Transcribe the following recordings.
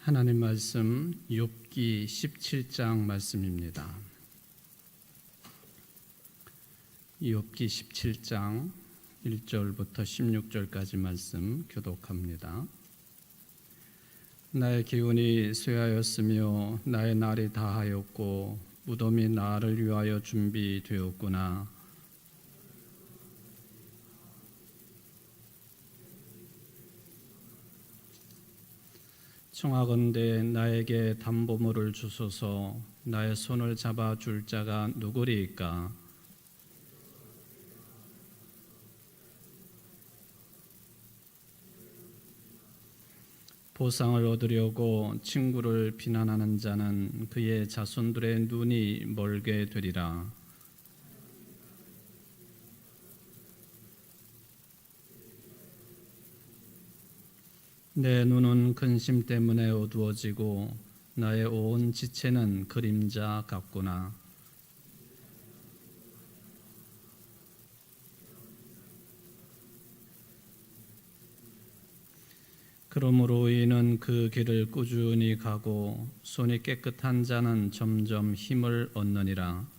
하나님 말씀 욥기 17장 말씀입니다. 욥기 17장 1절부터 16절까지 말씀 교독합니다. 나의 기운이 쇠하였으며 나의 날이 다하였고 무덤이 나를 위하여 준비되었구나. 청하건대 나에게 담보물을 주소서. 나의 손을 잡아 줄 자가 누구리이까? 보상을 얻으려고 친구를 비난하는 자는 그의 자손들의 눈이 멀게 되리라. 내 눈은 근심 때문에 어두워지고 나의 온 지체는 그림자 같구나. 그러므로 이는 그 길을 꾸준히 가고 손이 깨끗한 자는 점점 힘을 얻느니라.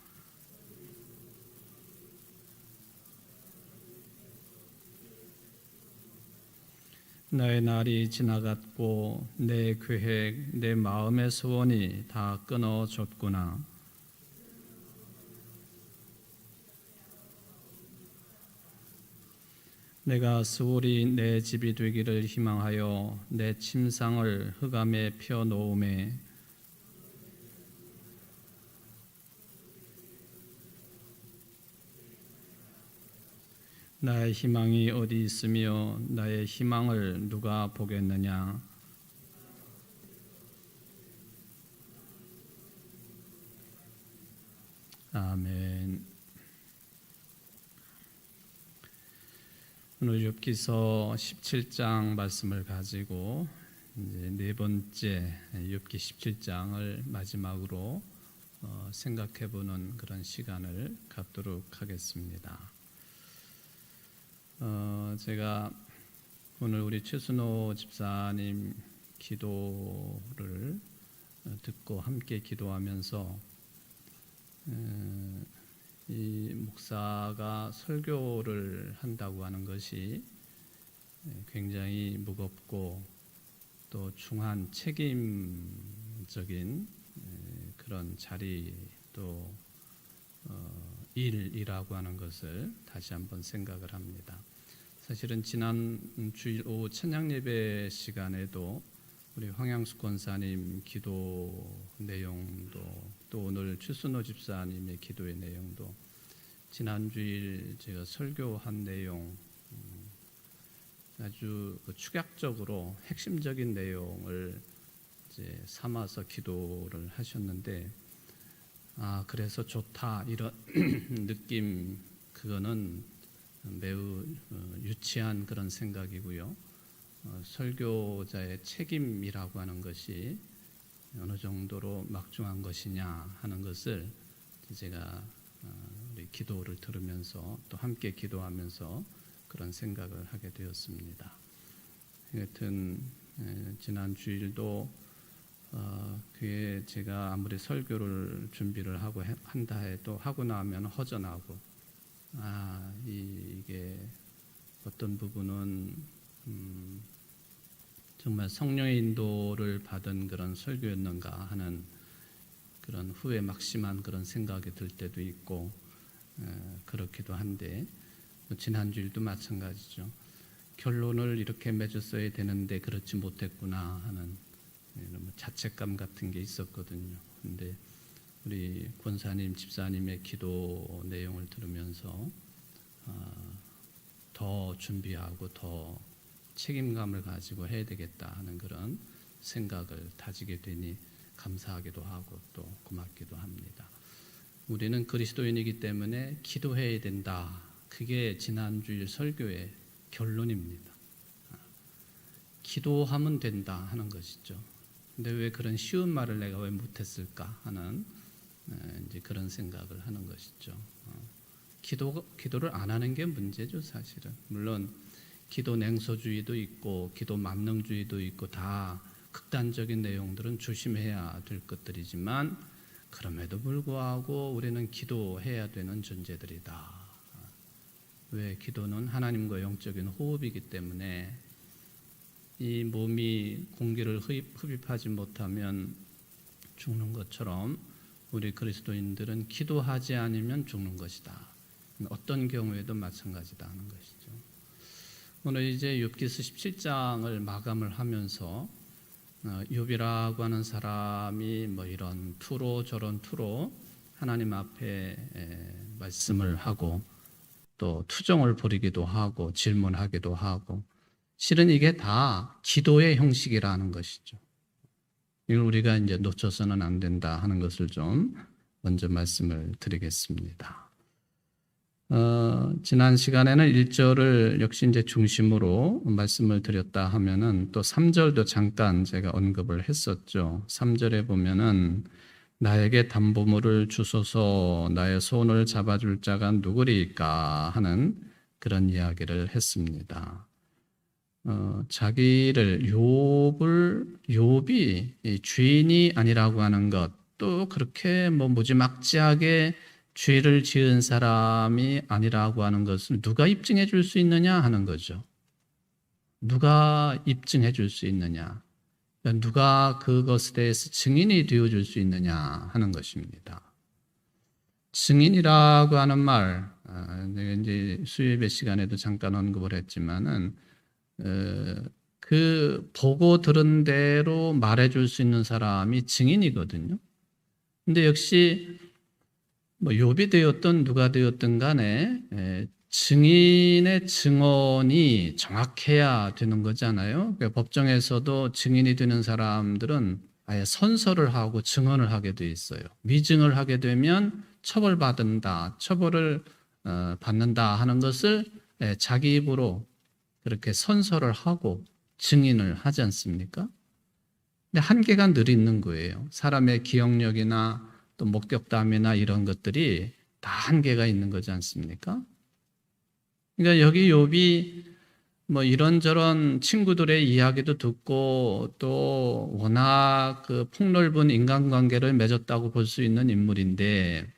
나의 날이 지나갔고 내 계획, 내 마음의 소원이 다 끊어졌구나. 내가 스올이 내 집이 되기를 희망하여 내 침상을 흑암에 펴놓음에 나의 희망이 어디 있으며 나의 희망을 누가 보겠느냐? 아멘. 오늘 욥기서 17장 말씀을 가지고 이제 네 번째 욥기 17장을 마지막으로 생각해보는 그런 시간을 갖도록 하겠습니다. 제가 오늘 우리 최순호 집사님 기도를 듣고 함께 기도하면서 이 목사가 설교를 한다고 하는 것이 굉장히 무겁고 또 중한 책임적인 그런 자리 또 일이라고 하는 것을 다시 한번 생각을 합니다. 사실은 지난 주일 오후 찬양 예배 시간에도 우리 황양숙 권사님 기도 내용도 또 오늘 최순호 집사님의 기도의 내용도 지난 주일 제가 설교한 내용 아주 축약적으로 핵심적인 내용을 이제 삼아서 기도를 하셨는데 그래서 좋다 이런 느낌 그거는 매우 유치한 그런 생각이고요. 설교자의 책임이라고 하는 것이 어느 정도로 막중한 것이냐 하는 것을 제가 우리 기도를 들으면서 또 함께 기도하면서 그런 생각을 하게 되었습니다. 하여튼 지난 주일도 그에 제가 아무리 설교를 준비를 하고 한다 해도 하고 나면 허전하고 이게 어떤 부분은 정말 성령의 인도를 받은 그런 설교였는가 하는 그런 후회 막심한 그런 생각이 들 때도 있고 그렇기도 한데 지난 주일도 마찬가지죠. 결론을 이렇게 맺었어야 되는데 그렇지 못했구나 하는 자책감 같은 게 있었거든요. 근데 우리 권사님, 집사님의 기도 내용을 들으면서 더 준비하고 더 책임감을 가지고 해야 되겠다 하는 그런 생각을 다지게 되니 감사하기도 하고 또 고맙기도 합니다. 우리는 그리스도인이기 때문에 기도해야 된다. 그게 지난주일 설교의 결론입니다. 기도하면 된다 하는 것이죠. 근데 왜 그런 쉬운 말을 내가 왜 못했을까 하는 이제 그런 생각을 하는 것이죠. 기도를 안 하는 게 문제죠, 사실은. 물론 기도 냉소주의도 있고 기도 만능주의도 있고 다 극단적인 내용들은 조심해야 될 것들이지만 그럼에도 불구하고 우리는 기도해야 되는 존재들이다. 왜? 기도는 하나님과 영적인 호흡이기 때문에 이 몸이 공기를 흡입하지 못하면 죽는 것처럼 우리 그리스도인들은 기도하지 않으면 죽는 것이다. 어떤 경우에도 마찬가지다 하는 것이죠. 오늘 이제 욥기서 17장을 마감을 하면서 욥이라고 하는 사람이 뭐 이런 투로 저런 투로 하나님 앞에 말씀을 하고 또 투정을 벌이기도 하고 질문하기도 하고, 실은 이게 다 기도의 형식이라는 것이죠. 이걸 우리가 이제 놓쳐서는 안 된다 하는 것을 좀 먼저 말씀을 드리겠습니다. 지난 시간에는 1절을 역시 이제 중심으로 말씀을 드렸다 하면은 또 3절도 잠깐 제가 언급을 했었죠. 3절에 보면은 나에게 담보물을 주소서, 나의 손을 잡아줄 자가 누구리까 하는 그런 이야기를 했습니다. 자기를 욥이 죄인이 아니라고 하는 것, 또 그렇게 뭐 무지막지하게 죄를 지은 사람이 아니라고 하는 것을 누가 입증해 줄 수 있느냐 하는 거죠. 누가 입증해 줄 수 있느냐, 누가 그것에 대해서 증인이 되어줄 수 있느냐 하는 것입니다. 증인이라고 하는 말, 내가 이제 수요예배 시간에도 잠깐 언급을 했지만은 그 보고 들은 대로 말해줄 수 있는 사람이 증인이거든요. 근데 역시 뭐 욥이 되었든 누가 되었든 간에 증인의 증언이 정확해야 되는 거잖아요. 그러니까 법정에서도 증인이 되는 사람들은 아예 선서를 하고 증언을 하게 돼 있어요. 미증을 하게 되면 처벌받는다, 처벌을 받는다 하는 것을 자기 입으로 그렇게 선서를 하고 증인을 하지 않습니까? 근데 한계가 늘 있는 거예요. 사람의 기억력이나 또 목격담이나 이런 것들이 다 한계가 있는 거지 않습니까? 그러니까 여기 욥이 뭐 이런저런 친구들의 이야기도 듣고 또 워낙 그 폭넓은 인간관계를 맺었다고 볼 수 있는 인물인데,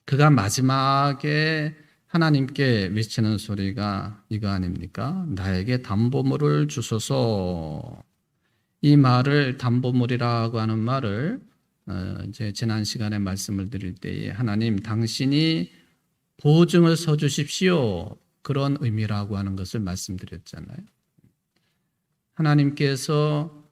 그가 마지막에 하나님께 외치는 소리가 이거 아닙니까? 나에게 담보물을 주소서. 이 말을, 담보물이라고 하는 말을 이제 지난 시간에 말씀을 드릴 때에 하나님 당신이 보증을 서주십시오, 그런 의미라고 하는 것을 말씀드렸잖아요. 하나님께서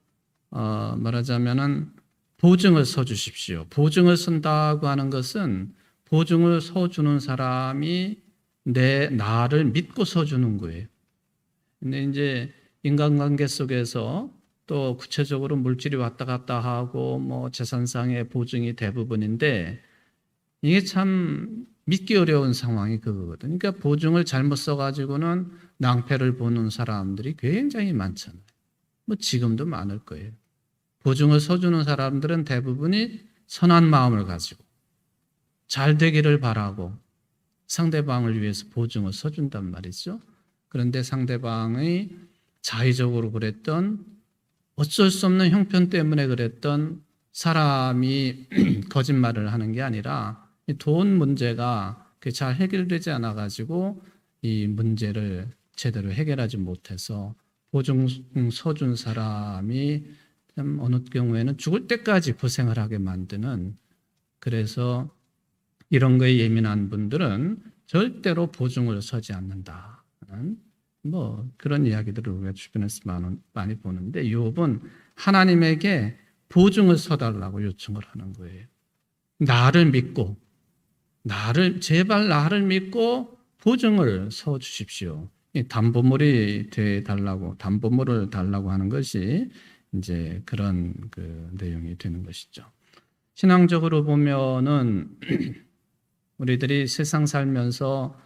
말하자면은 보증을 서주십시오. 보증을 선다고 하는 것은 보증을 서주는 사람이 나를 믿고 서주는 거예요. 근데 이제 인간관계 속에서 또 구체적으로 물질이 왔다 갔다 하고 뭐 재산상의 보증이 대부분인데, 이게 참 믿기 어려운 상황이 그거거든요. 그러니까 보증을 잘못 써가지고는 낭패를 보는 사람들이 굉장히 많잖아요. 뭐 지금도 많을 거예요. 보증을 서주는 사람들은 대부분이 선한 마음을 가지고 잘 되기를 바라고 상대방을 위해서 보증을 서준단 말이죠. 그런데 상대방이 자의적으로 그랬던, 어쩔 수 없는 형편 때문에 그랬던 사람이 거짓말을 하는 게 아니라 돈 문제가 잘 해결되지 않아가지고 이 문제를 제대로 해결하지 못해서 보증 서준 사람이 어느 경우에는 죽을 때까지 고생을 하게 만드는, 그래서 이런 거에 예민한 분들은 절대로 보증을 서지 않는다, 뭐 그런 이야기들을 우리가 주변에서 많이 보는데, 욥은 하나님에게 보증을 서달라고 요청을 하는 거예요. 나를 믿고, 제발 나를 믿고 보증을 서 주십시오. 담보물이 돼 달라고, 담보물을 달라고 하는 것이 이제 그런 그 내용이 되는 것이죠. 신앙적으로 보면은 우리들이 세상 살면서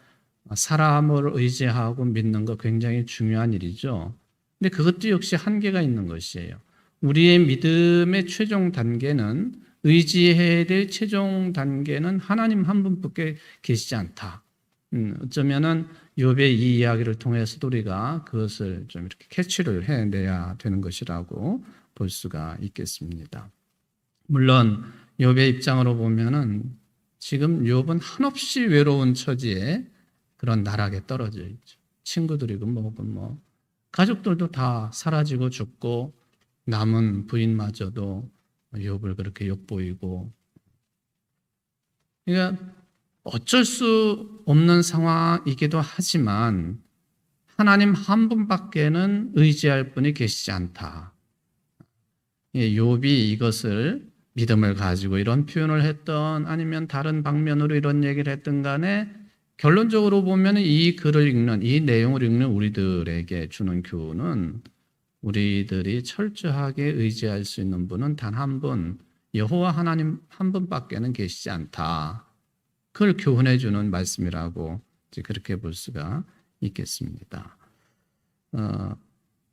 사람을 의지하고 믿는 거 굉장히 중요한 일이죠. 근데 그것도 역시 한계가 있는 것이에요. 우리의 믿음의 최종 단계는, 의지해야 될 최종 단계는 하나님 한 분밖에 계시지 않다. 어쩌면은 욥의 이 이야기를 통해서도 우리가 그것을 좀 이렇게 캐치를 해내야 되는 것이라고 볼 수가 있겠습니다. 물론 욥의 입장으로 보면은 지금 욥은 한없이 외로운 처지에 그런 나락에 떨어져 있죠. 친구들이고 뭐고 뭐 가족들도 다 사라지고 죽고 남은 부인마저도 욥을 그렇게 욕보이고, 그러니까 어쩔 수 없는 상황이기도 하지만 하나님 한 분밖에는 의지할 분이 계시지 않다. 욥이 이것을 믿음을 가지고 이런 표현을 했던 아니면 다른 방면으로 이런 얘기를 했던 간에 결론적으로 보면 이 글을 읽는, 이 내용을 읽는 우리들에게 주는 교훈은 우리들이 철저하게 의지할 수 있는 분은 단 한 분, 여호와 하나님 한 분밖에는 계시지 않다. 그걸 교훈해 주는 말씀이라고 그렇게 볼 수가 있겠습니다.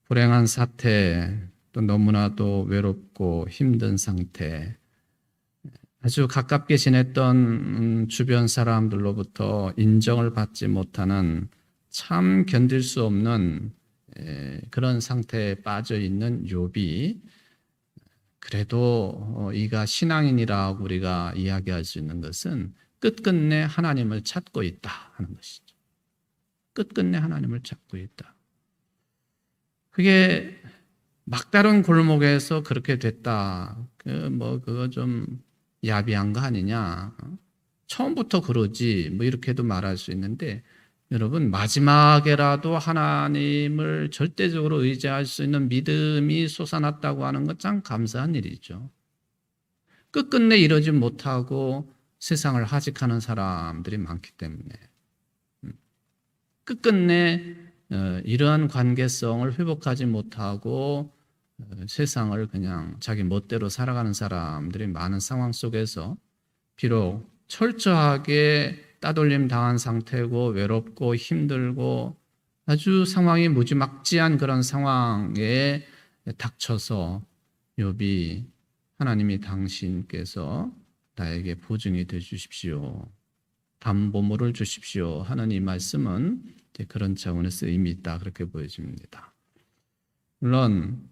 불행한 사태, 또 너무나도 외롭고 힘든 상태, 아주 가깝게 지냈던 주변 사람들로부터 인정을 받지 못하는 참 견딜 수 없는 그런 상태에 빠져 있는 욥이 그래도 이가 신앙인이라고 우리가 이야기할 수 있는 것은 끝끝내 하나님을 찾고 있다 하는 것이죠. 끝끝내 하나님을 찾고 있다. 그게 막다른 골목에서 그렇게 됐다. 그거 좀 야비한 거 아니냐. 처음부터 그러지. 뭐 이렇게도 말할 수 있는데, 여러분 마지막에라도 하나님을 절대적으로 의지할 수 있는 믿음이 솟아났다고 하는 건 참 감사한 일이죠. 끝끝내 이러지 못하고 세상을 하직하는 사람들이 많기 때문에 끝끝내 이러한 관계성을 회복하지 못하고 세상을 그냥 자기 멋대로 살아가는 사람들이 많은 상황 속에서 비록 철저하게 따돌림 당한 상태고 외롭고 힘들고 아주 상황이 무지막지한 그런 상황에 닥쳐서 욥이 하나님이 당신께서 나에게 보증이 되 주십시오. 담보물을 주십시오 하는 이 말씀은 그런 차원에서 의미 있다 그렇게 보여집니다. 물론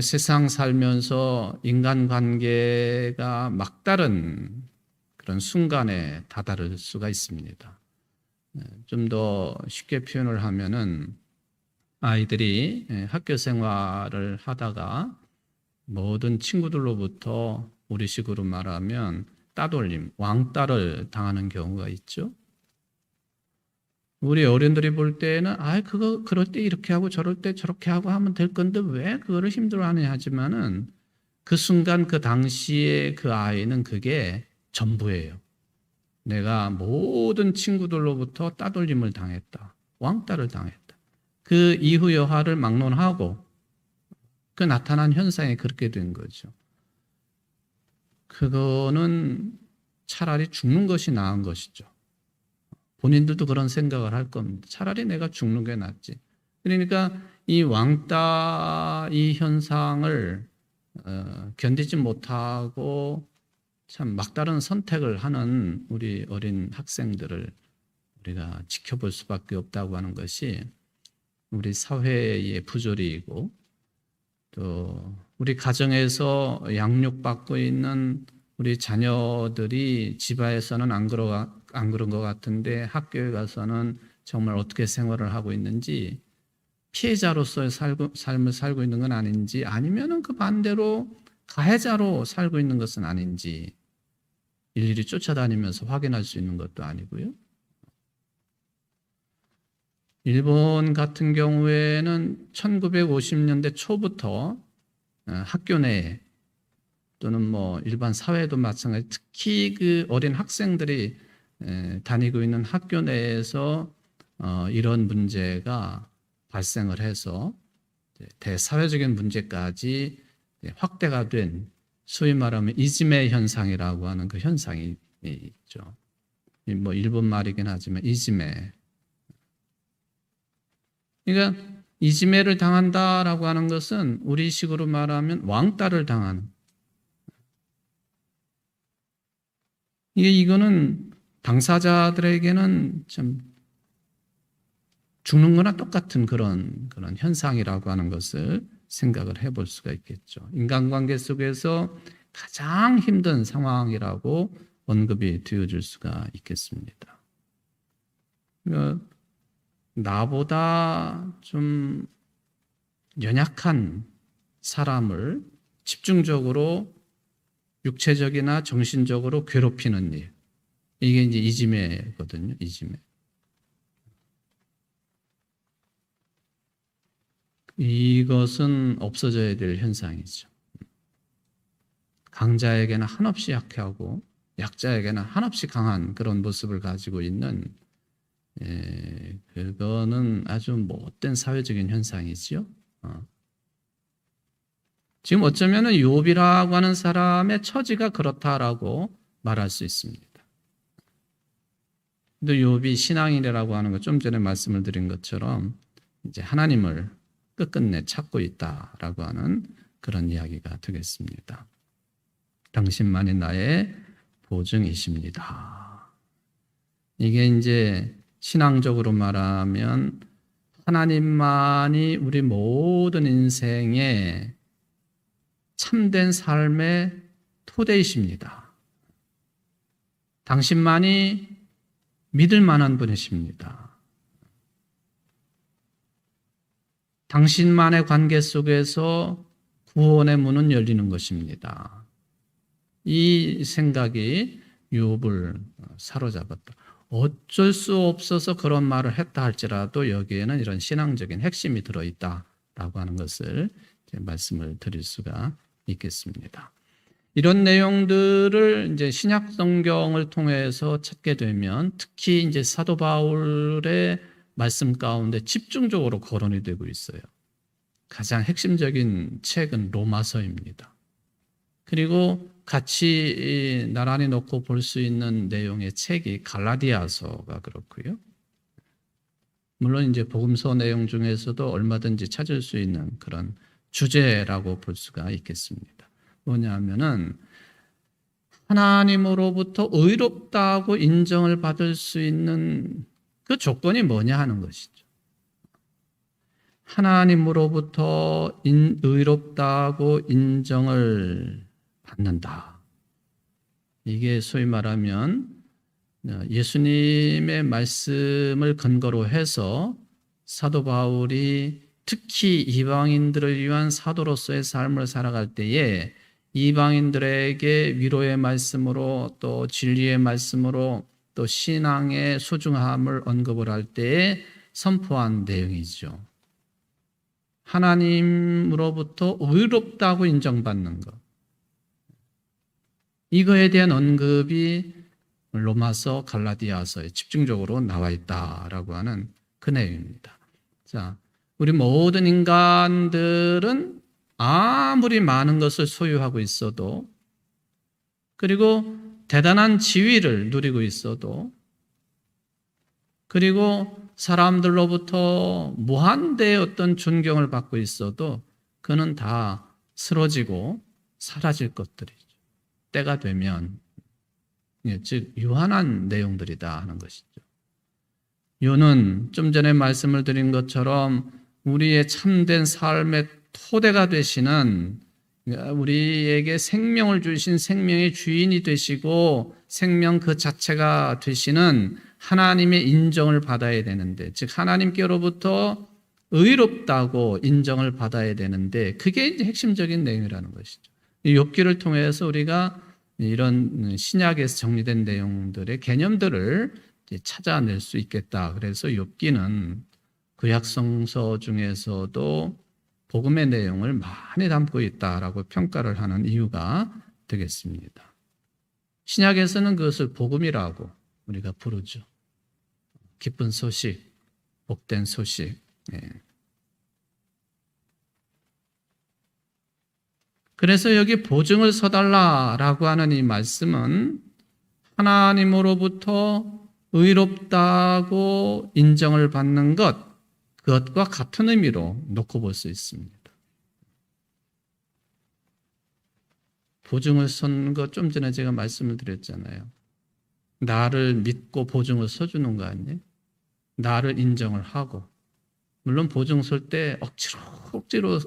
세상 살면서 인간관계가 막다른 그런 순간에 다다를 수가 있습니다. 좀 더 쉽게 표현을 하면은 아이들이 학교 생활을 하다가 모든 친구들로부터 우리식으로 말하면 따돌림, 왕따를 당하는 경우가 있죠. 우리 어른들이 볼 때는 그거 그럴 때 이렇게 하고 저럴 때 저렇게 하고 하면 될 건데 왜 그거를 힘들어하느냐 하지만은 그 순간 그 당시에 그 아이는 그게 전부예요. 내가 모든 친구들로부터 따돌림을 당했다. 왕따를 당했다. 그 이후 여하를 막론하고 그 나타난 현상이 그렇게 된 거죠. 그거는 차라리 죽는 것이 나은 것이죠. 본인들도 그런 생각을 할 겁니다. 차라리 내가 죽는 게 낫지. 그러니까 이 왕따 이 현상을 견디지 못하고 참 막다른 선택을 하는 우리 어린 학생들을 우리가 지켜볼 수밖에 없다고 하는 것이 우리 사회의 부조리이고 또 우리 가정에서 양육받고 있는 우리 자녀들이 집안에서는 안 그런 것 같은데 학교에 가서는 정말 어떻게 생활을 하고 있는지 피해자로서의 삶을 살고 있는 건 아닌지 아니면은 그 반대로 가해자로 살고 있는 것은 아닌지 일일이 쫓아다니면서 확인할 수 있는 것도 아니고요. 일본 같은 경우에는 1950년대 초부터 학교 내에 또는 뭐 일반 사회도 마찬가지 특히 그 어린 학생들이 다니고 있는 학교 내에서 이런 문제가 발생을 해서 대사회적인 문제까지 확대가 된 소위 말하면 이지메 현상이라고 하는 그 현상이 있죠. 뭐 일본 말이긴 하지만 이지메. 그러니까 이지메를 당한다라고 하는 것은 우리식으로 말하면 왕따를 당하는. 이거는 당사자들에게는 참 죽는 거나 똑같은 그런 현상이라고 하는 것을 생각을 해볼 수가 있겠죠. 인간관계 속에서 가장 힘든 상황이라고 언급이 되어질 수가 있겠습니다. 나보다 좀 연약한 사람을 집중적으로 육체적이나 정신적으로 괴롭히는 일. 이게 이제 이지매거든요. 이지매. 이것은 없어져야 될 현상이죠. 강자에게는 한없이 약하고 약자에게는 한없이 강한 그런 모습을 가지고 있는 그거는 아주 못된 사회적인 현상이지요. 지금 어쩌면 욥이라고 하는 사람의 처지가 그렇다라고 말할 수 있습니다. 또 욥이 신앙인이라고 하는 것 좀 전에 말씀을 드린 것처럼 이제 하나님을 끝끝내 찾고 있다라고 하는 그런 이야기가 되겠습니다. 당신만이 나의 보증이십니다. 이게 이제 신앙적으로 말하면 하나님만이 우리 모든 인생의 참된 삶의 토대이십니다. 당신만이 믿을 만한 분이십니다. 당신만의 관계 속에서 구원의 문은 열리는 것입니다. 이 생각이 욥을 사로잡았다. 어쩔 수 없어서 그런 말을 했다 할지라도 여기에는 이런 신앙적인 핵심이 들어있다라고 하는 것을 말씀을 드릴 수가 있겠습니다. 이런 내용들을 이제 신약 성경을 통해서 찾게 되면 특히 이제 사도 바울의 말씀 가운데 집중적으로 거론이 되고 있어요. 가장 핵심적인 책은 로마서입니다. 그리고 같이 나란히 놓고 볼 수 있는 내용의 책이 갈라디아서가 그렇고요. 물론 이제 복음서 내용 중에서도 얼마든지 찾을 수 있는 그런 주제라고 볼 수가 있겠습니다. 뭐냐면은 하나님으로부터 의롭다고 인정을 받을 수 있는 그 조건이 뭐냐 하는 것이죠. 하나님으로부터 의롭다고 인정을 받는다. 이게 소위 말하면 예수님의 말씀을 근거로 해서 사도 바울이 특히 이방인들을 위한 사도로서의 삶을 살아갈 때에 이방인들에게 위로의 말씀으로 또 진리의 말씀으로 또 신앙의 소중함을 언급을 할 때에 선포한 내용이죠. 하나님으로부터 의롭다고 인정받는 것. 이거에 대한 언급이 로마서 갈라디아서에 집중적으로 나와 있다라고 하는 그 내용입니다. 자, 우리 모든 인간들은 아무리 많은 것을 소유하고 있어도 그리고 대단한 지위를 누리고 있어도 그리고 사람들로부터 무한대의 어떤 존경을 받고 있어도 그는 다 쓰러지고 사라질 것들이죠. 때가 되면 즉 유한한 내용들이다 하는 것이죠. 유는 좀 전에 말씀을 드린 것처럼 우리의 참된 삶의 토대가 되시는 우리에게 생명을 주신 생명의 주인이 되시고 생명 그 자체가 되시는 하나님의 인정을 받아야 되는데 즉 하나님께로부터 의롭다고 인정을 받아야 되는데 그게 이제 핵심적인 내용이라는 것이죠. 이 욥기를 통해서 우리가 이런 신약에서 정리된 내용들의 개념들을 찾아낼 수 있겠다. 그래서 욥기는 구약성서 중에서도 복음의 내용을 많이 담고 있다라고 평가를 하는 이유가 되겠습니다. 신약에서는 그것을 복음이라고 우리가 부르죠. 기쁜 소식, 복된 소식. 그래서 여기 보증을 서달라라고 하는 이 말씀은 하나님으로부터 의롭다고 인정을 받는 그것과 같은 의미로 놓고 볼 수 있습니다. 보증을 선 것 좀 전에 제가 말씀을 드렸잖아요. 나를 믿고 보증을 서주는 거 아니에요? 나를 인정을 하고 물론 보증 설 때 억지로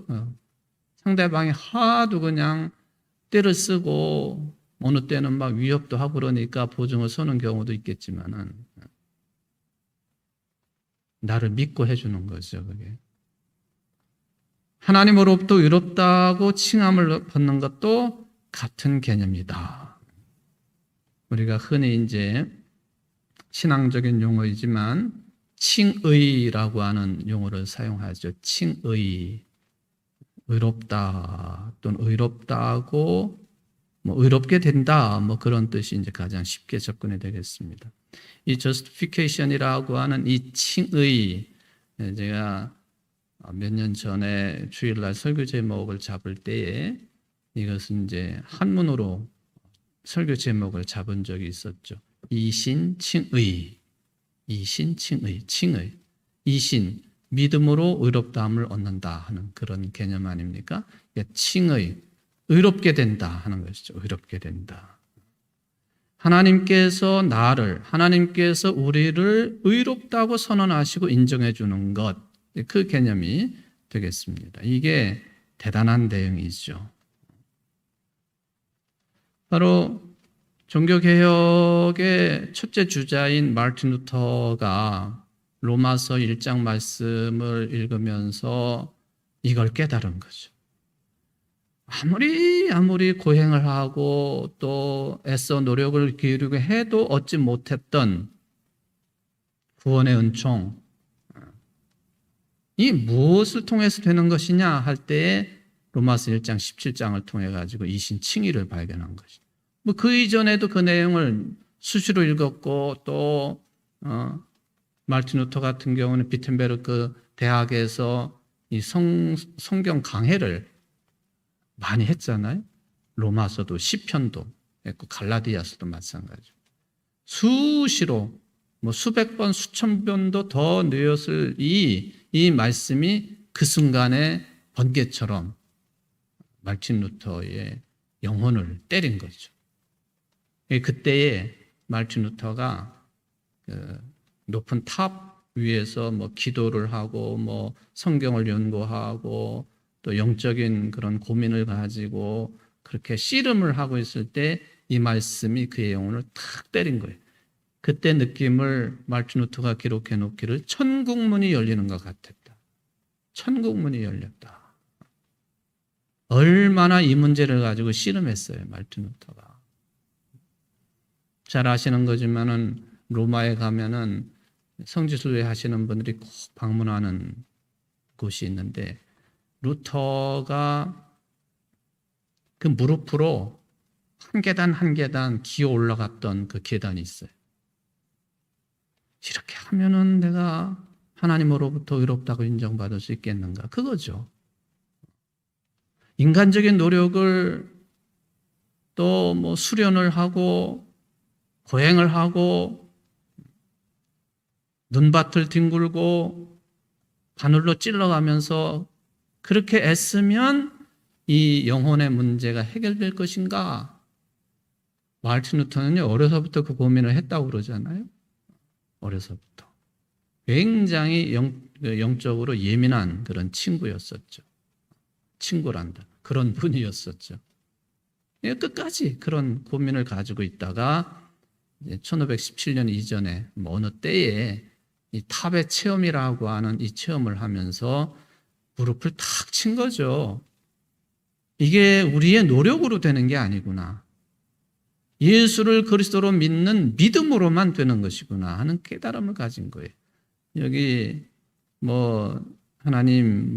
상대방이 하도 그냥 때를 쓰고 어느 때는 막 위협도 하고 그러니까 보증을 서는 경우도 있겠지만은 나를 믿고 해주는 거죠, 그게. 하나님으로부터 의롭다고 칭함을 받는 것도 같은 개념이다. 우리가 흔히 이제 신앙적인 용어이지만 칭의라고 하는 용어를 사용하죠. 칭의. 의롭다 또는 의롭다고 의롭게 된다 그런 뜻이 이제 가장 쉽게 접근이 되겠습니다. 이 justification이라고 하는 이 칭의, 제가 몇 년 전에 주일날 설교 제목을 잡을 때에 이것은 이제 한문으로 설교 제목을 잡은 적이 있었죠. 이신칭의, 칭의, 이신 믿음으로 의롭다함을 얻는다 하는 그런 개념 아닙니까? 칭의, 의롭게 된다 하는 것이죠. 의롭게 된다. 하나님께서 우리를 의롭다고 선언하시고 인정해 주는 것, 그 개념이 되겠습니다. 이게 대단한 대응이죠. 바로 종교개혁의 첫째 주자인 마르틴 루터가 로마서 1장 말씀을 읽으면서 이걸 깨달은 거죠. 아무리 고행을 하고 또 애써 노력을 기울이고 해도 얻지 못했던 구원의 은총, 이 무엇을 통해서 되는 것이냐 할 때에 로마서 1장 17장을 통해 가지고 이신칭의를 발견한 것이죠. 그 이전에도 그 내용을 수시로 읽었고 또 마르틴 루터 같은 경우는 비텐베르크 대학에서 이 성경 강해를 많이 했잖아요. 로마서도 시편도 했고 갈라디아서도 마찬가지고 수시로 수백 번 수천 번도 더 넣었을 이 말씀이 그 순간에 번개처럼 마르틴 루터의 영혼을 때린 거죠. 그때에 마르틴 루터가 높은 탑 위에서 기도를 하고 성경을 연구하고 또 영적인 그런 고민을 가지고 그렇게 씨름을 하고 있을 때 이 말씀이 그의 영혼을 탁 때린 거예요. 그때 느낌을 마르틴 루터가 기록해 놓기를 천국문이 열리는 것 같았다. 천국문이 열렸다. 얼마나 이 문제를 가지고 씨름했어요, 마르틴 루터가. 잘 아시는 거지만은 로마에 가면은 성지순례 하시는 분들이 꼭 방문하는 곳이 있는데 루터가 그 무릎으로 한 계단 한 계단 기어 올라갔던 그 계단이 있어요. 이렇게 하면은 내가 하나님으로부터 의롭다고 인정받을 수 있겠는가? 그거죠. 인간적인 노력을 또 수련을 하고 고행을 하고 눈밭을 뒹굴고 바늘로 찔러가면서 그렇게 애쓰면 이 영혼의 문제가 해결될 것인가? 마르틴 루터는요, 어려서부터 그 고민을 했다고 그러잖아요. 어려서부터. 굉장히 영적으로 예민한 그런 친구였었죠. 친구란다. 그런 분이었었죠. 끝까지 그런 고민을 가지고 있다가 1517년 이전에 어느 때에 이 탑의 체험이라고 하는 이 체험을 하면서 무릎을 탁 친 거죠. 이게 우리의 노력으로 되는 게 아니구나. 예수를 그리스도로 믿는 믿음으로만 되는 것이구나 하는 깨달음을 가진 거예요. 여기 하나님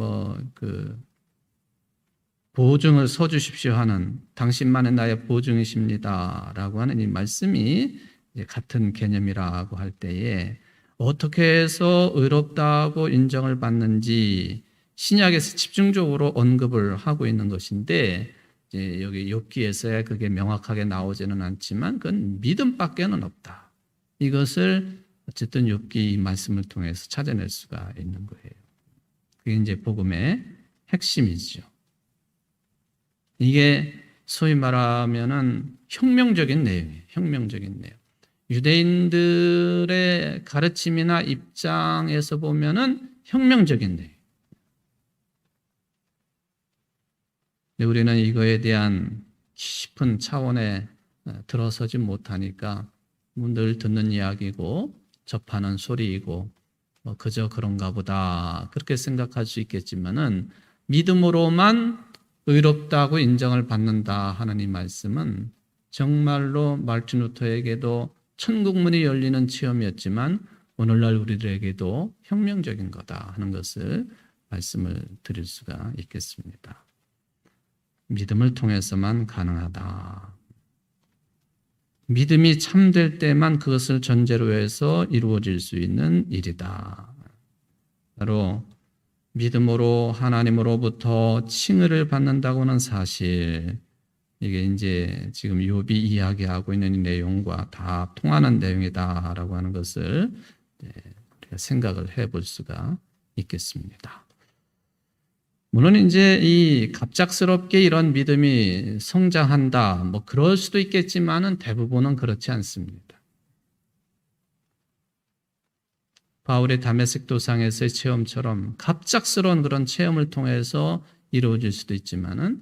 보증을 서 주십시오 하는 당신만의 나의 보증이십니다라고 하는 이 말씀이 같은 개념이라고 할 때에 어떻게 해서 의롭다고 인정을 받는지 신약에서 집중적으로 언급을 하고 있는 것인데 이제 여기 욥기에서야 그게 명확하게 나오지는 않지만 그건 믿음밖에는 없다. 이것을 어쨌든 욥기 말씀을 통해서 찾아낼 수가 있는 거예요. 그게 이제 복음의 핵심이죠. 이게 소위 말하면은 혁명적인 내용이에요. 혁명적인 내용. 유대인들의 가르침이나 입장에서 보면은 혁명적인데 우리는 이거에 대한 깊은 차원에 들어서지 못하니까 늘 듣는 이야기고 접하는 소리이고 그저 그런가 보다 그렇게 생각할 수 있겠지만은 믿음으로만 의롭다고 인정을 받는다 하는 이 말씀은 정말로 말틴 루터에게도 천국문이 열리는 체험이었지만 오늘날 우리들에게도 혁명적인 거다 하는 것을 말씀을 드릴 수가 있겠습니다. 믿음을 통해서만 가능하다. 믿음이 참될 때만 그것을 전제로 해서 이루어질 수 있는 일이다. 바로 믿음으로 하나님으로부터 칭의를 받는다고는 사실 이게 이제 지금 욥이 이야기하고 있는 이 내용과 다 통하는 내용이다라고 하는 것을 우리가 생각을 해볼 수가 있겠습니다. 물론 이제 이 갑작스럽게 이런 믿음이 성장한다, 뭐 그럴 수도 있겠지만은 대부분은 그렇지 않습니다. 바울의 다메섹 도상에서의 체험처럼 갑작스러운 그런 체험을 통해서 이루어질 수도 있지만은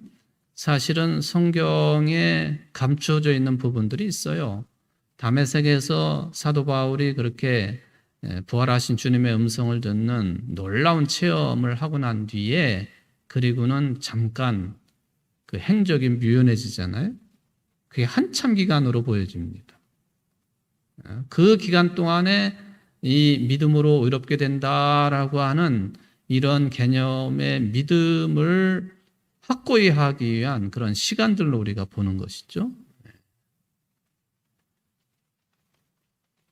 사실은 성경에 감추어져 있는 부분들이 있어요. 다메섹에서 사도 바울이 그렇게 부활하신 주님의 음성을 듣는 놀라운 체험을 하고 난 뒤에 그리고는 잠깐 그 행적이 묘연해지잖아요. 그게 한참 기간으로 보여집니다. 그 기간 동안에 이 믿음으로 의롭게 된다라고 하는 이런 개념의 믿음을 확고히 하기 위한 그런 시간들로 우리가 보는 것이죠.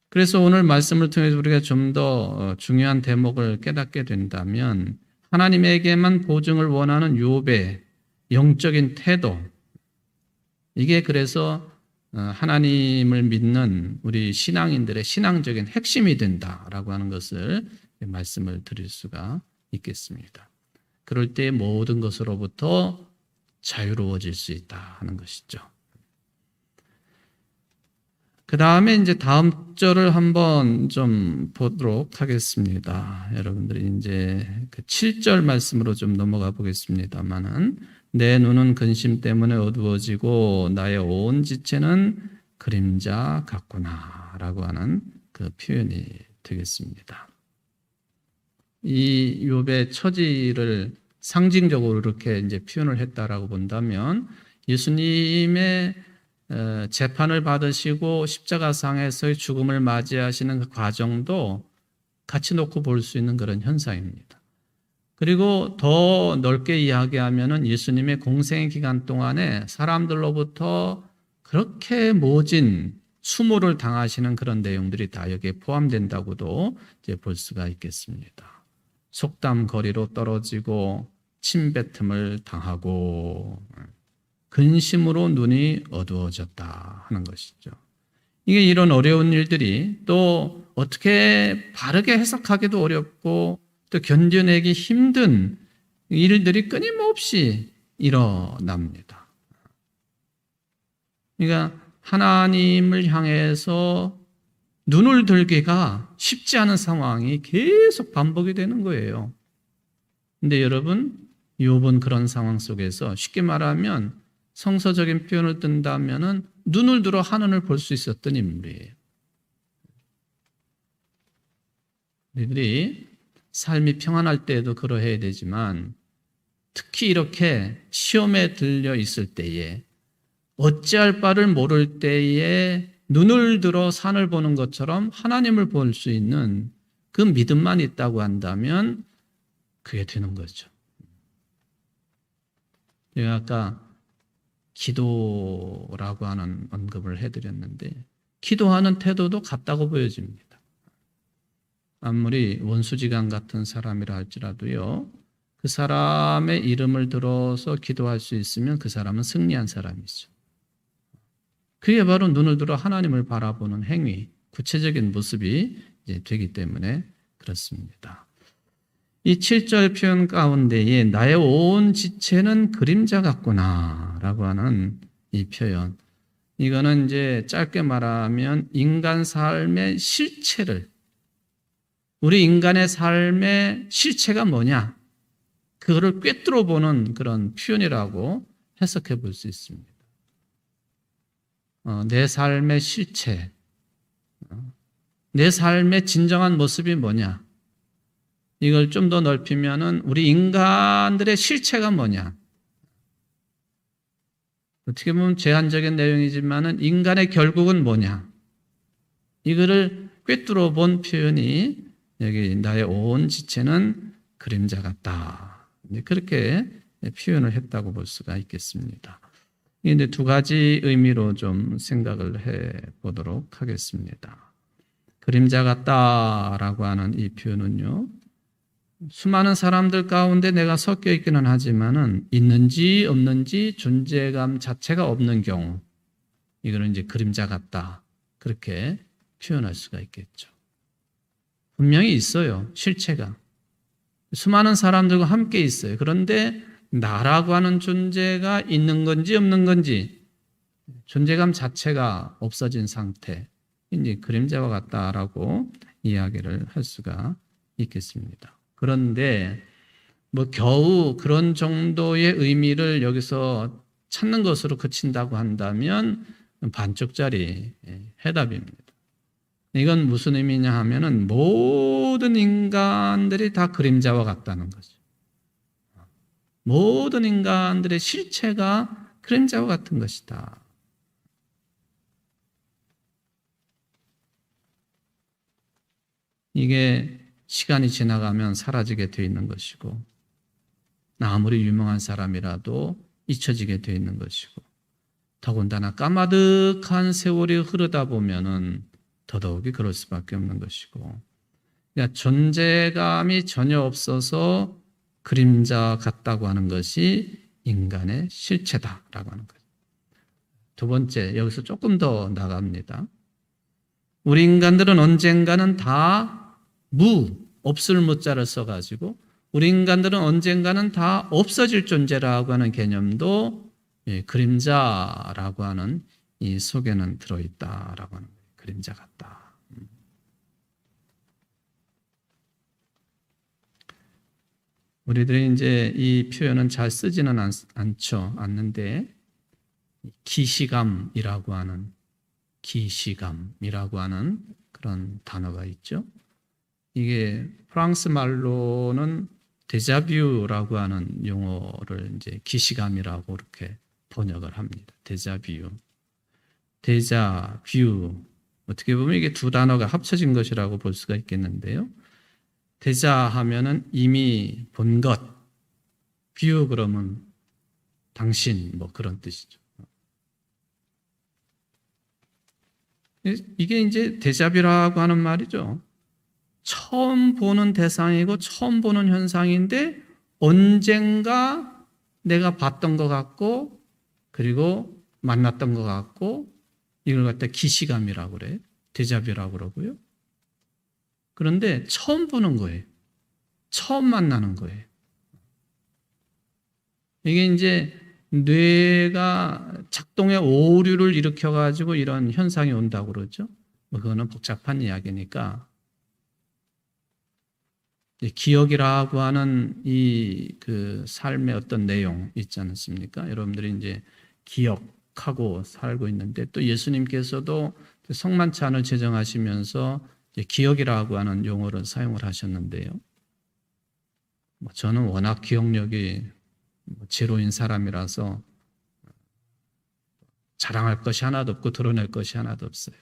그래서 오늘 말씀을 통해서 우리가 좀 더 중요한 대목을 깨닫게 된다면 하나님에게만 보증을 원하는 욥의 영적인 태도, 이게 그래서 하나님을 믿는 우리 신앙인들의 신앙적인 핵심이 된다라고 하는 것을 말씀을 드릴 수가 있겠습니다. 그럴 때 모든 것으로부터 자유로워질 수 있다 하는 것이죠. 그 다음에 이제 다음 절을 한번 좀 보도록 하겠습니다. 여러분들이 이제 그 7절 말씀으로 좀 넘어가 보겠습니다만은 내 눈은 근심 때문에 어두워지고 나의 온 지체는 그림자 같구나 라고 하는 그 표현이 되겠습니다. 이 욥의 처지를 상징적으로 이렇게 이제 표현을 했다라고 본다면 예수님의 재판을 받으시고 십자가상에서의 죽음을 맞이하시는 그 과정도 같이 놓고 볼 수 있는 그런 현상입니다. 그리고 더 넓게 이야기하면은 예수님의 공생의 기간 동안에 사람들로부터 그렇게 모진 수모를 당하시는 그런 내용들이 다 여기에 포함된다고도 이제 볼 수가 있겠습니다. 속담 거리로 떨어지고 침뱉음을 당하고 근심으로 눈이 어두워졌다 하는 것이죠. 이게 이런 어려운 일들이 또 어떻게 바르게 해석하기도 어렵고 또 견뎌내기 힘든 일들이 끊임없이 일어납니다. 그러니까 하나님을 향해서 눈을 들기가 쉽지 않은 상황이 계속 반복이 되는 거예요. 근데 여러분, 욥은 그런 상황 속에서 쉽게 말하면 성서적인 표현을 뜬다면은 눈을 들어 하늘을 볼 수 있었던 인물이에요. 우리들이 삶이 평안할 때에도 그러해야 되지만 특히 이렇게 시험에 들려 있을 때에 어찌할 바를 모를 때에 눈을 들어 산을 보는 것처럼 하나님을 볼 수 있는 그 믿음만 있다고 한다면 그게 되는 거죠. 제가 아까 기도라고 하는 언급을 해드렸는데 기도하는 태도도 같다고 보여집니다. 아무리 원수지간 같은 사람이라 할지라도요, 그 사람의 이름을 들어서 기도할 수 있으면 그 사람은 승리한 사람이죠. 그게 바로 눈을 들어 하나님을 바라보는 행위, 구체적인 모습이 이제 되기 때문에 그렇습니다. 이 7절 표현 가운데에 나의 온 지체는 그림자 같구나 라고 하는 이 표현, 이거는 이제 짧게 말하면 인간 삶의 실체를, 우리 인간의 삶의 실체가 뭐냐? 그거를 꿰뚫어 보는 그런 표현이라고 해석해 볼 수 있습니다. 내 삶의 실체, 내 삶의 진정한 모습이 뭐냐? 이걸 좀 더 넓히면은 우리 인간들의 실체가 뭐냐? 어떻게 보면 제한적인 내용이지만은 인간의 결국은 뭐냐? 이거를 꿰뚫어 본 표현이 여기 나의 온 지체는 그림자 같다. 그렇게 표현을 했다고 볼 수가 있겠습니다. 이제 두 가지 의미로 좀 생각을 해 보도록 하겠습니다. 그림자 같다라고 하는 이 표현은요, 수많은 사람들 가운데 내가 섞여 있기는 하지만은 있는지 없는지 존재감 자체가 없는 경우, 이거는 이제 그림자 같다. 그렇게 표현할 수가 있겠죠. 분명히 있어요. 실체가. 수많은 사람들과 함께 있어요. 그런데 나라고 하는 존재가 있는 건지 없는 건지 존재감 자체가 없어진 상태, 이제 그림자와 같다라고 이야기를 할 수가 있겠습니다. 그런데 뭐 겨우 그런 정도의 의미를 여기서 찾는 것으로 그친다고 한다면 반쪽짜리 해답입니다. 이건 무슨 의미냐 하면은 모든 인간들이 다 그림자와 같다는 거죠. 모든 인간들의 실체가 그림자와 같은 것이다. 이게 시간이 지나가면 사라지게 되어 있는 것이고, 아무리 유명한 사람이라도 잊혀지게 되어 있는 것이고, 더군다나 까마득한 세월이 흐르다 보면은 더더욱이 그럴 수밖에 없는 것이고, 그러니까 존재감이 전혀 없어서 그림자 같다고 하는 것이 인간의 실체다라고 하는 거죠. 두 번째, 여기서 조금 더 나갑니다. 우리 인간들은 언젠가는 다 없을 무자를 써가지고 우리 인간들은 언젠가는 다 없어질 존재라고 하는 개념도 그림자라고 하는 이 속에는 들어있다라고 하는 거예요. 그림자 같다. 우리들이 이제 이 표현은 잘 쓰지는 않는데 기시감이라고 하는 그런 단어가 있죠. 이게 프랑스 말로는 데자뷰라고 하는 용어를 이제 기시감이라고 이렇게 번역을 합니다. 데자뷰. 어떻게 보면 이게 두 단어가 합쳐진 것이라고 볼 수가 있겠는데요. 데자 하면은 이미 본 것, 뷰 그러면 당신 뭐 그런 뜻이죠. 이게 이제 데자뷰라고 하는 말이죠. 처음 보는 대상이고 처음 보는 현상인데 언젠가 내가 봤던 것 같고 그리고 만났던 것 같고 이걸 갖다 기시감이라고 그래요. 데자뷰라고 그러고요. 그런데 처음 보는 거예요. 처음 만나는 거예요. 이게 이제 뇌가 작동의 오류를 일으켜가지고 이런 현상이 온다고 그러죠. 뭐 그거는 복잡한 이야기니까. 기억이라고 하는 이 그 삶의 어떤 내용 있지 않습니까? 여러분들이 이제 기억하고 살고 있는데 또 예수님께서도 성만찬을 제정하시면서 기억이라고 하는 용어를 사용을 하셨는데요. 저는 워낙 기억력이 제로인 사람이라서 자랑할 것이 하나도 없고 드러낼 것이 하나도 없어요.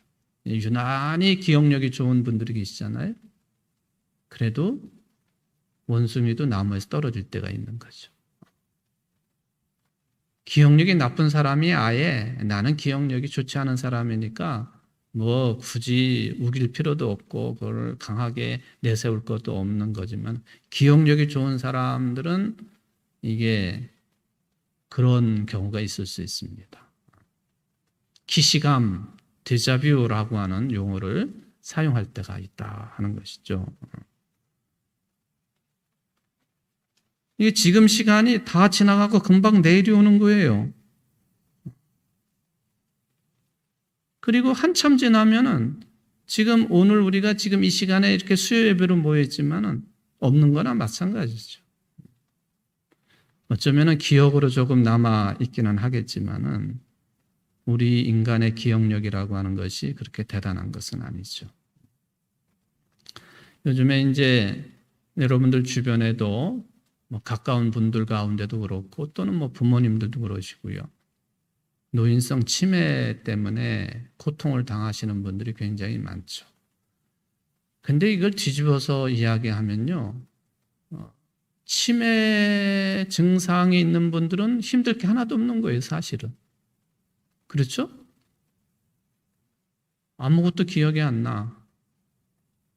유난히 기억력이 좋은 분들이 계시잖아요. 그래도 원숭이도 나무에서 떨어질 때가 있는 거죠. 기억력이 나쁜 사람이 아예 나는 기억력이 좋지 않은 사람이니까 뭐 굳이 우길 필요도 없고 그걸 강하게 내세울 것도 없는 거지만 기억력이 좋은 사람들은 이게 그런 경우가 있을 수 있습니다. 기시감, 데자뷰라고 하는 용어를 사용할 때가 있다 하는 것이죠. 이게 지금 시간이 다 지나가고 금방 내일이 오는 거예요. 그리고 한참 지나면은 지금 오늘 우리가 지금 이 시간에 이렇게 수요 예배로 모였지만은 없는 거나 마찬가지죠. 어쩌면은 기억으로 조금 남아 있기는 하겠지만은 우리 인간의 기억력이라고 하는 것이 그렇게 대단한 것은 아니죠. 요즘에 이제 여러분들 주변에도 가까운 분들 가운데도 그렇고 또는 부모님들도 그러시고요. 노인성 치매 때문에 고통을 당하시는 분들이 굉장히 많죠. 근데 이걸 뒤집어서 이야기하면요. 치매 증상이 있는 분들은 힘들 게 하나도 없는 거예요, 사실은. 그렇죠? 아무것도 기억이 안 나.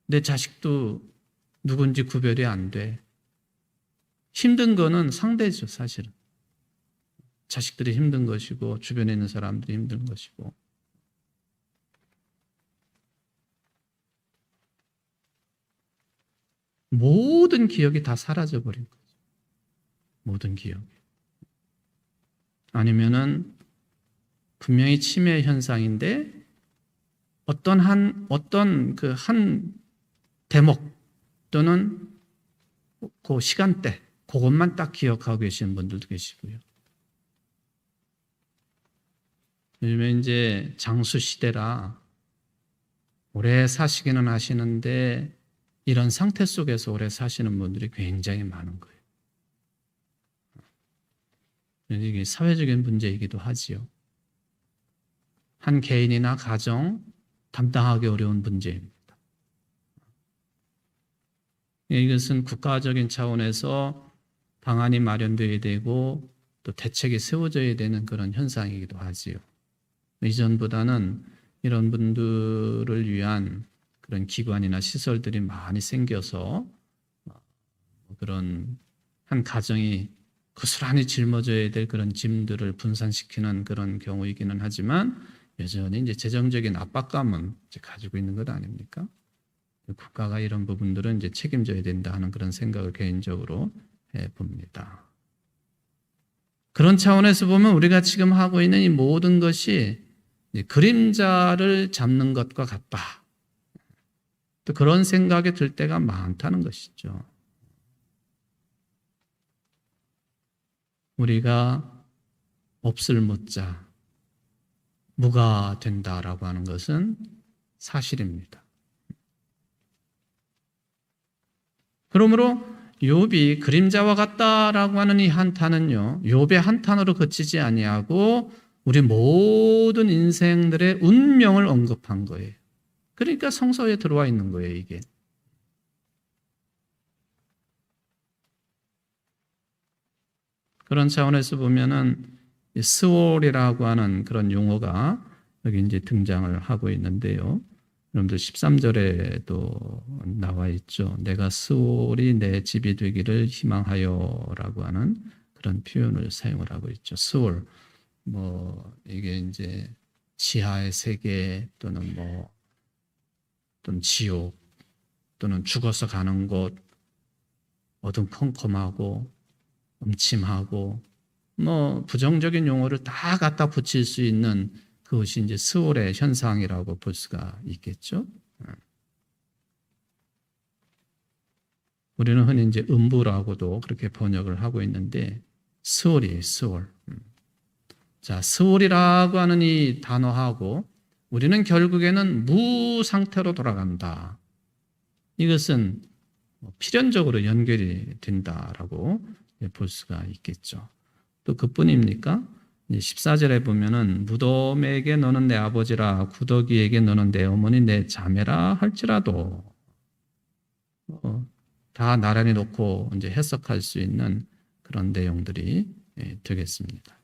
내 자식도 누군지 구별이 안 돼. 힘든 거는 상대죠, 사실은. 자식들이 힘든 것이고 주변에 있는 사람들이 힘든 것이고. 모든 기억이 다 사라져버린 거죠. 모든 기억이. 아니면은 분명히 치매 현상인데 어떤 그 한 대목 또는 그 시간대 그것만 딱 기억하고 계시는 분들도 계시고요. 요즘에 이제 장수 시대라 오래 사시기는 하시는데 이런 상태 속에서 오래 사시는 분들이 굉장히 많은 거예요. 이게 사회적인 문제이기도 하지요. 한 개인이나 가정 담당하기 어려운 문제입니다. 이것은 국가적인 차원에서 방안이 마련되어야 되고 또 대책이 세워져야 되는 그런 현상이기도 하지요. 이전보다는 이런 분들을 위한 그런 기관이나 시설들이 많이 생겨서 그런 한 가정이 고스란히 짊어져야 될 그런 짐들을 분산시키는 그런 경우이기는 하지만 여전히 이제 재정적인 압박감은 이제 가지고 있는 것 아닙니까? 국가가 이런 부분들은 이제 책임져야 된다 하는 그런 생각을 개인적으로 해봅니다. 그런 차원에서 보면 우리가 지금 하고 있는 이 모든 것이 그림자를 잡는 것과 같다. 또 그런 생각이 들 때가 많다는 것이죠. 우리가 없을 묻자 무가 된다라고 하는 것은 사실입니다. 그러므로 욥이 그림자와 같다라고 하는 이 한탄은요, 욥의 한탄으로 그치지 아니하고 우리 모든 인생들의 운명을 언급한 거예요. 그러니까 성서에 들어와 있는 거예요, 이게. 그런 차원에서 보면은 스월이라고 하는 그런 용어가 여기 이제 등장을 하고 있는데요. 여러분들 13절에도 나와 있죠. 내가 스월이 내 집이 되기를 희망하여라고 하는 그런 표현을 사용을 하고 있죠. 스월. 이게 이제 지하의 세계 또는 또는 지옥 또는 죽어서 가는 곳, 어둠컴컴하고 음침하고 부정적인 용어를 다 갖다 붙일 수 있는 그것이 이제 스월의 현상이라고 볼 수가 있겠죠. 우리는 흔히 이제 음부라고도 그렇게 번역을 하고 있는데 스월이에요, 스월. 자, 스월이라고 하는 이 단어하고 우리는 결국에는 무 상태로 돌아간다. 이것은 필연적으로 연결이 된다라고 볼 수가 있겠죠. 또 그뿐입니까? 14절에 보면은 무덤에게 너는 내 아버지라 구더기에게 너는 내 어머니 내 자매라 할지라도 다 나란히 놓고 이제 해석할 수 있는 그런 내용들이 되겠습니다.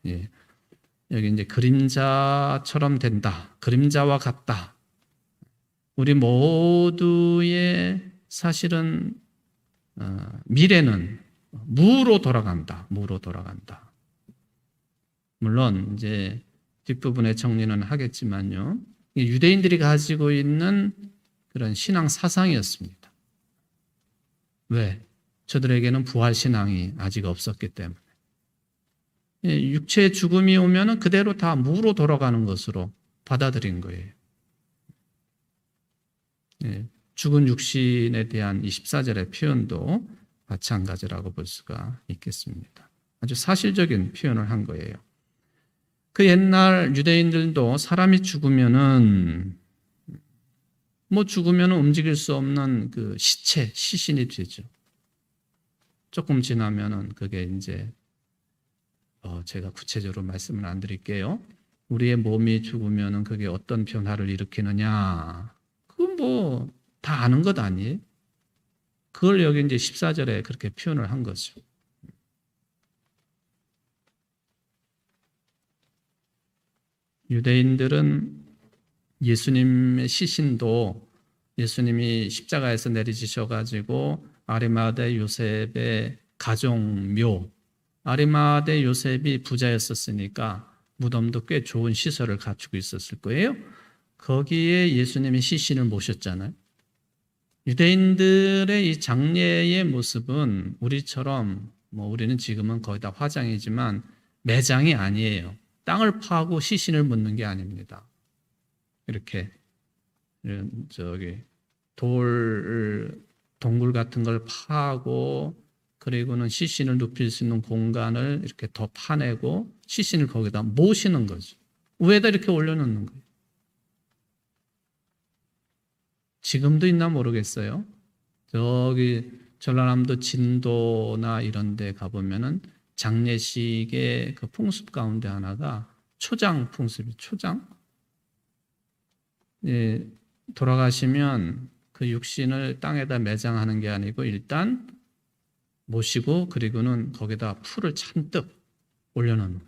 여기 이제 그림자처럼 된다. 그림자와 같다. 우리 모두의 사실은 미래는 무로 돌아간다. 무로 돌아간다. 물론 이제 뒷부분에 정리는 하겠지만요. 유대인들이 가지고 있는 그런 신앙 사상이었습니다. 왜? 저들에게는 부활 신앙이 아직 없었기 때문에. 육체의 죽음이 오면은 그대로 다 무로 돌아가는 것으로 받아들인 거예요. 죽은 육신에 대한 이 14절의 표현도 마찬가지라고 볼 수가 있겠습니다. 아주 사실적인 표현을 한 거예요. 그 옛날 유대인들도 사람이 죽으면은 죽으면 움직일 수 없는 그 시체, 시신이 되죠. 조금 지나면은 그게 이제 제가 구체적으로 말씀을 안 드릴게요. 우리의 몸이 죽으면은 그게 어떤 변화를 일으키느냐, 그건 다 아는 것 아니에요? 그걸 여기 이제 14절에 그렇게 표현을 한 거죠. 유대인들은 예수님의 시신도 예수님이 십자가에서 내리지셔가지고 아리마대 요셉의 가정묘, 아리마대 요셉이 부자였었으니까 무덤도 꽤 좋은 시설을 갖추고 있었을 거예요. 거기에 예수님의 시신을 모셨잖아요. 유대인들의 이 장례의 모습은 우리처럼 우리는 지금은 거의 다 화장이지만 매장이 아니에요. 땅을 파고 시신을 묻는 게 아닙니다. 이렇게 동굴 같은 걸 파고 그리고는 시신을 눕힐 수 있는 공간을 이렇게 더 파내고 시신을 거기다 모시는 거죠. 위에다 이렇게 올려놓는 거예요. 지금도 있나 모르겠어요. 저기 전라남도 진도나 이런 데 가보면은 장례식의 그 풍습 가운데 하나가 초장 풍습이 초장. 돌아가시면 그 육신을 땅에다 매장하는 게 아니고 일단 모시고 그리고는 거기다 풀을 잔뜩 올려놓는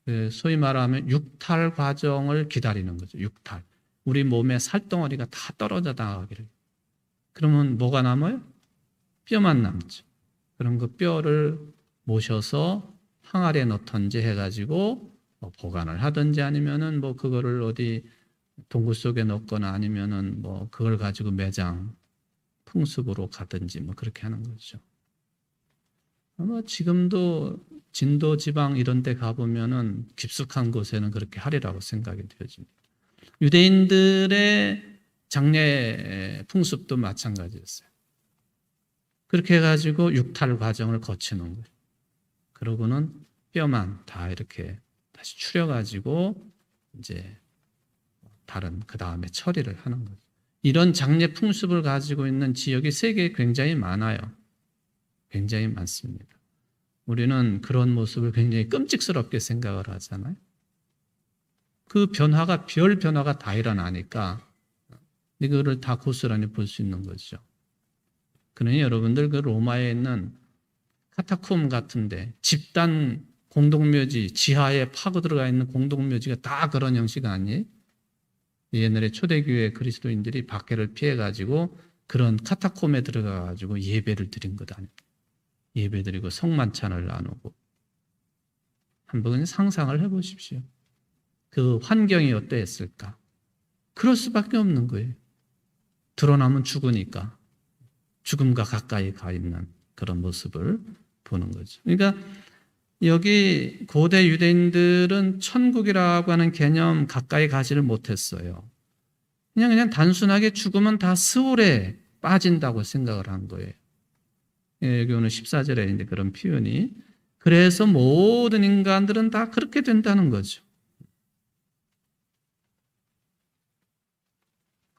풀을. 소위 말하면 육탈 과정을 기다리는 거죠. 육탈. 우리 몸에 살덩어리가 다 떨어져 나가기를. 그러면 뭐가 남아요? 뼈만 남죠. 그럼 그 뼈를 모셔서 항아리에 넣던지 해가지고 보관을 하든지 아니면은 그거를 어디 동굴 속에 넣거나 아니면은 그걸 가지고 매장 풍습으로 가든지 그렇게 하는 거죠. 아마 지금도 진도 지방 이런 데 가보면은 깊숙한 곳에는 그렇게 하리라고 생각이 되어집니다. 유대인들의 장례 풍습도 마찬가지였어요. 그렇게 해가지고 육탈 과정을 거치는 거예요. 그러고는 뼈만 다 이렇게 다시 추려가지고 이제 다른 그 다음에 처리를 하는 거죠. 이런 장례 풍습을 가지고 있는 지역이 세계에 굉장히 많아요. 굉장히 많습니다. 우리는 그런 모습을 굉장히 끔찍스럽게 생각을 하잖아요. 그 변화가 별 변화가 다 일어나니까 이거를 다 고스란히 볼 수 있는 거죠. 그러니 여러분들 그 로마에 있는 카타콤 같은데 집단 공동묘지 지하에 파고 들어가 있는 공동묘지가 다 그런 형식 아니에요? 옛날에 초대교회 그리스도인들이 박해를 피해가지고 그런 카타콤에 들어가가지고 예배를 드린 것 아니에요? 예배 드리고 성만찬을 나누고. 한번 상상을 해보십시오. 그 환경이 어떠했을까? 그럴 수밖에 없는 거예요. 드러나면 죽으니까 죽음과 가까이 가 있는 그런 모습을 보는 거죠. 그러니까 여기 고대 유대인들은 천국이라고 하는 개념 가까이 가지를 못했어요. 그냥 단순하게 죽으면 다 스올에 빠진다고 생각을 한 거예요. 여기 오늘 14절에 이제 그런 표현이 그래서 모든 인간들은 다 그렇게 된다는 거죠.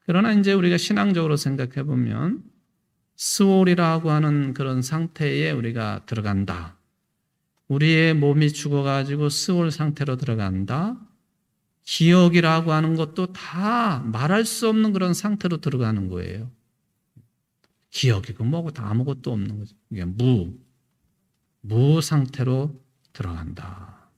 그러나 이제 우리가 신앙적으로 생각해 보면 스올이라고 하는 그런 상태에 우리가 들어간다. 우리의 몸이 죽어가지고 스올 상태로 들어간다. 기억이라고 하는 것도 다 말할 수 없는 그런 상태로 들어가는 거예요. 기억이고 뭐고 다 아무것도 없는 거죠. 이게 무 상태로 들어간다.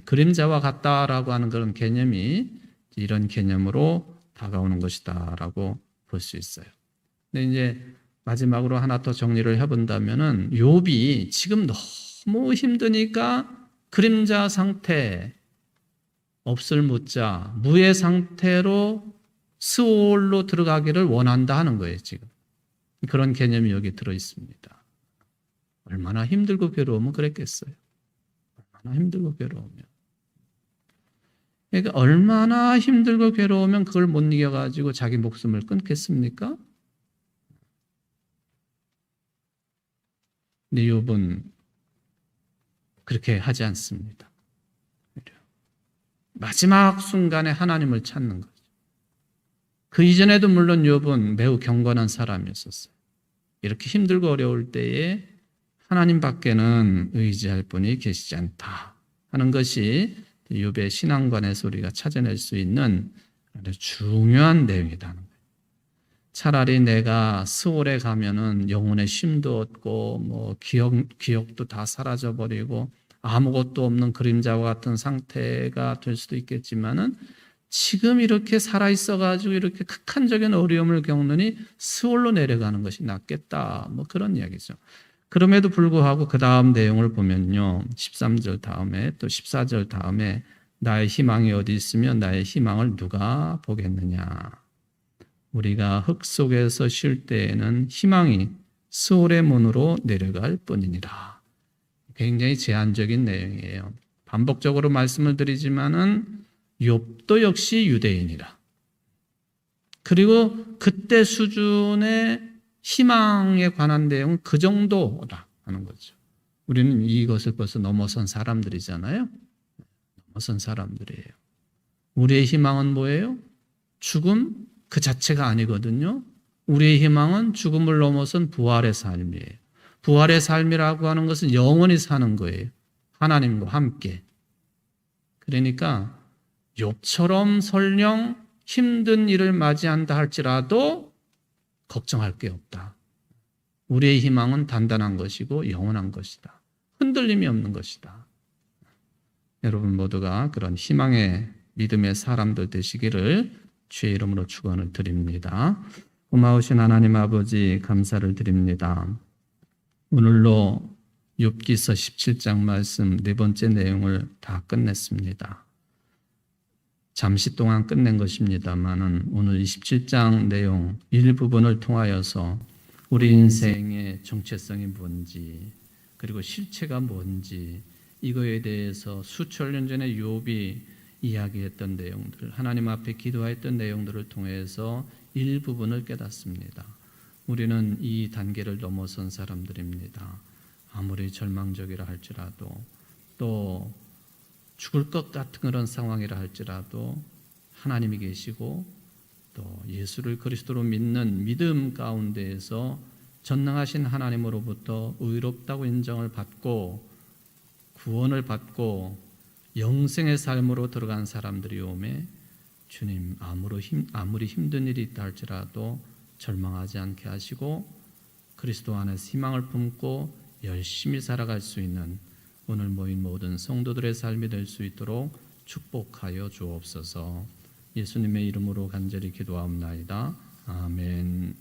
그림자와 같다라고 하는 그런 개념이 이런 개념으로 다가오는 것이다라고 볼 수 있어요. 근데 이제 마지막으로 하나 더 정리를 해본다면은 욥이 지금 너무 힘드니까 그림자 상태, 없을 무자, 무의 상태로 스올로 들어가기를 원한다 하는 거예요, 지금. 그런 개념이 여기 들어 있습니다. 얼마나 힘들고 괴로우면 그랬겠어요. 얼마나 힘들고 괴로우면. 그러니까 얼마나 힘들고 괴로우면 그걸 못 이겨가지고 자기 목숨을 끊겠습니까? 근데 욥은 그렇게 하지 않습니다. 마지막 순간에 하나님을 찾는 거죠. 그 이전에도 물론 욥은 매우 경건한 사람이었었어요. 이렇게 힘들고 어려울 때에 하나님밖에는 의지할 분이 계시지 않다 하는 것이 욥의 신앙관에서 우리가 찾아낼 수 있는 아주 중요한 내용이라는 거예요. 차라리 내가 스올에 가면은 영혼의 쉼도 없고 뭐 기억도 다 사라져 버리고 아무것도 없는 그림자와 같은 상태가 될 수도 있겠지만은 지금 이렇게 살아 있어 가지고 이렇게 극한적인 어려움을 겪느니 스올로 내려가는 것이 낫겠다. 뭐 그런 이야기죠. 그럼에도 불구하고 그 다음 내용을 보면요. 13절 다음에 또 14절 다음에 나의 희망이 어디 있으면 나의 희망을 누가 보겠느냐. 우리가 흙 속에서 쉴 때에는 희망이 스올의 문으로 내려갈 뿐이니라. 굉장히 제한적인 내용이에요. 반복적으로 말씀을 드리지만은 욥도 역시 유대인이라. 그리고 그때 수준의 희망에 관한 내용은 그 정도라 하는 거죠. 우리는 이것을 벌써 넘어선 사람들이잖아요. 넘어선 사람들이에요. 우리의 희망은 뭐예요? 죽음 그 자체가 아니거든요. 우리의 희망은 죽음을 넘어선 부활의 삶이에요. 부활의 삶이라고 하는 것은 영원히 사는 거예요. 하나님과 함께. 그러니까 욥처럼 설령 힘든 일을 맞이한다 할지라도 걱정할 게 없다. 우리의 희망은 단단한 것이고 영원한 것이다. 흔들림이 없는 것이다. 여러분 모두가 그런 희망의 믿음의 사람들 되시기를 주의 이름으로 축원을 드립니다. 고마우신 하나님 아버지 감사를 드립니다. 오늘로 욥기서 17장 말씀 네 번째 내용을 다 끝냈습니다. 잠시 동안 끝낸 것입니다만은 오늘 27장 내용 일부분을 통하여서 우리 인생의 정체성이 뭔지 그리고 실체가 뭔지 이거에 대해서 수천 년 전에 욥이 이야기했던 내용들, 하나님 앞에 기도했던 내용들을 통해서 일부분을 깨닫습니다. 우리는 이 단계를 넘어선 사람들입니다. 아무리 절망적이라 할지라도 또 죽을 것 같은 그런 상황이라 할지라도 하나님이 계시고 또 예수를 그리스도로 믿는 믿음 가운데에서 전능하신 하나님으로부터 의롭다고 인정을 받고 구원을 받고 영생의 삶으로 들어간 사람들이 오매 주님 아무리 힘든 일이 있다 할지라도 절망하지 않게 하시고 그리스도 안에서 희망을 품고 열심히 살아갈 수 있는 오늘 모인 모든 성도들의 삶이 될 수 있도록 축복하여 주옵소서. 예수님의 이름으로 간절히 기도하옵나이다. 아멘.